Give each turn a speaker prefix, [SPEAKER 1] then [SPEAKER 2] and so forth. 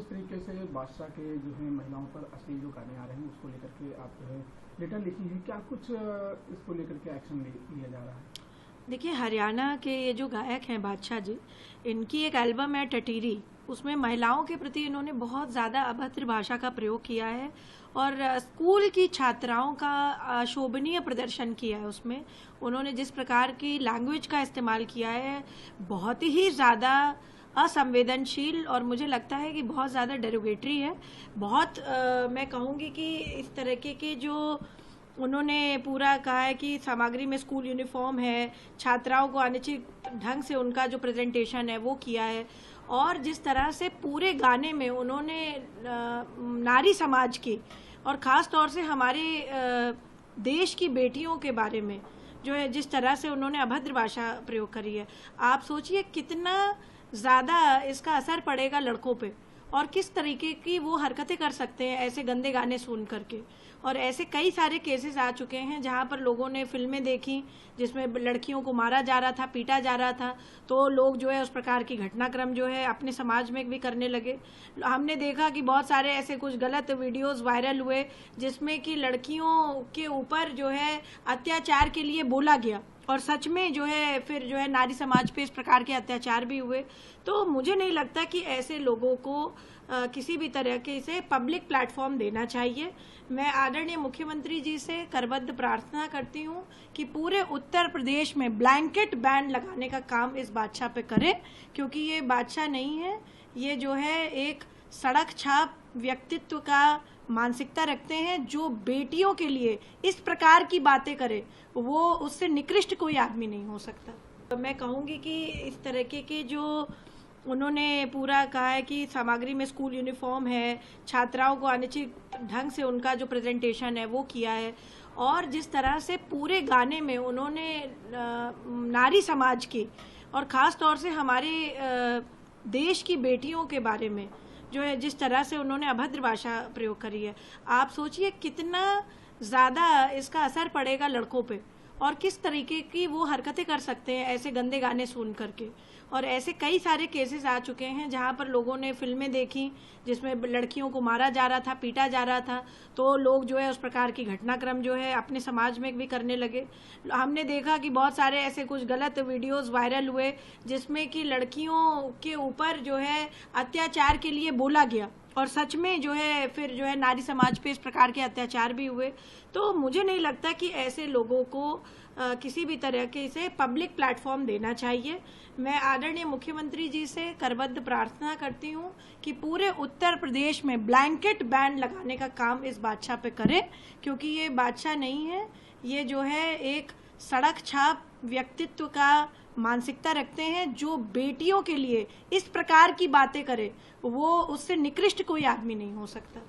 [SPEAKER 1] जिस तरीके से बादशाह के जो है महिलाओं पर अश्लील जो गाने आ रहे हैं उसको लेकर के आप जो है लेटर लिखी है, क्या कुछ इसको लेकर के एक्शन लिया जा रहा है?
[SPEAKER 2] देखिए, हरियाणा के ये जो गायक हैं बादशाह जी, इनकी एक एल्बम है टटीरी। उसमें महिलाओं के प्रति इन्होंने बहुत ज़्यादा अभद्र भाषा का प्रयोग किया है और स्कूल की छात्राओं का अशोभनीय प्रदर्शन किया है। उसमें उन्होंने जिस प्रकार की लैंग्वेज का इस्तेमाल किया है, बहुत ही ज़्यादा असंवेदनशील और मुझे लगता है कि बहुत ज़्यादा डेरोगेटरी है। बहुत मैं कहूँगी कि इस तरह के जो उन्होंने पूरा कहा है कि सामग्री में स्कूल यूनिफॉर्म है, छात्राओं को अनुचित ढंग से उनका जो प्रेजेंटेशन है वो किया है, और जिस तरह से पूरे गाने में उन्होंने नारी समाज की और ख़ास तौर से हमारे देश की बेटियों के बारे में जो है जिस तरह से उन्होंने अभद्र भाषा प्रयोग करी है, आप सोचिए कितना ज़्यादा इसका असर पड़ेगा लड़कों पे और किस तरीके की वो हरकतें कर सकते हैं ऐसे गंदे गाने सुन करके। और ऐसे कई सारे केसेस आ चुके हैं जहां पर लोगों ने फिल्में देखी जिसमें लड़कियों को मारा जा रहा था, पीटा जा रहा था, तो लोग जो है उस प्रकार की घटनाक्रम जो है अपने समाज में भी करने लगे। हमने देखा कि बहुत सारे ऐसे कुछ गलत वीडियोस वायरल हुए जिसमें कि लड़कियों के ऊपर जो है अत्याचार के लिए बोला गया और सच में जो है फिर जो है नारी समाज पे इस प्रकार के अत्याचार भी हुए। तो मुझे नहीं लगता कि ऐसे लोगों को किसी भी तरह के से पब्लिक प्लेटफॉर्म देना चाहिए। मैं आदरणीय मुख्यमंत्री जी से करबद्ध प्रार्थना करती हूँ कि पूरे उत्तर प्रदेश में ब्लैंकेट बैन लगाने का काम इस बादशाह पे करें, क्योंकि ये बादशाह नहीं है, ये जो है एक सड़क छाप व्यक्तित्व का मानसिकता रखते हैं। जो बेटियों के लिए इस प्रकार की बातें करे वो उससे निकृष्ट कोई आदमी नहीं हो सकता। तो मैं कहूँगी कि इस तरह के जो उन्होंने पूरा कहा है कि सामग्री में स्कूल यूनिफॉर्म है, छात्राओं को अनुचित ढंग से उनका जो प्रेजेंटेशन है वो किया है, और जिस तरह से पूरे गाने में उन्होंने नारी समाज की और ख़ास तौर से हमारे देश की बेटियों के बारे में जो है जिस तरह से उन्होंने अभद्र भाषा प्रयोग करी है, आप सोचिए कितना ज़्यादा इसका असर पड़ेगा लड़कों पे और किस तरीके की वो हरकतें कर सकते हैं ऐसे गंदे गाने सुन करके। और ऐसे कई सारे केसेस आ चुके हैं जहां पर लोगों ने फिल्में देखी जिसमें लड़कियों को मारा जा रहा था, पीटा जा रहा था, तो लोग जो है उस प्रकार की घटनाक्रम जो है अपने समाज में भी करने लगे। हमने देखा कि बहुत सारे ऐसे कुछ गलत वीडियोस वायरल हुए जिसमें कि लड़कियों के ऊपर जो है अत्याचार के लिए बोला गया और सच में जो है फिर जो है नारी समाज पे इस प्रकार के अत्याचार भी हुए। तो मुझे नहीं लगता कि ऐसे लोगों को किसी भी तरह के से पब्लिक प्लेटफॉर्म देना चाहिए। मैं आदरणीय मुख्यमंत्री जी से करबद्ध प्रार्थना करती हूँ कि पूरे उत्तर प्रदेश में ब्लैंकेट बैन लगाने का काम इस बादशाह पे करें, क्योंकि ये बादशाह नहीं है, ये जो है एक सड़क छाप व्यक्तित्व का मानसिकता रखते हैं। जो बेटियों के लिए इस प्रकार की बातें करे वो उससे निकृष्ट कोई आदमी नहीं हो सकता।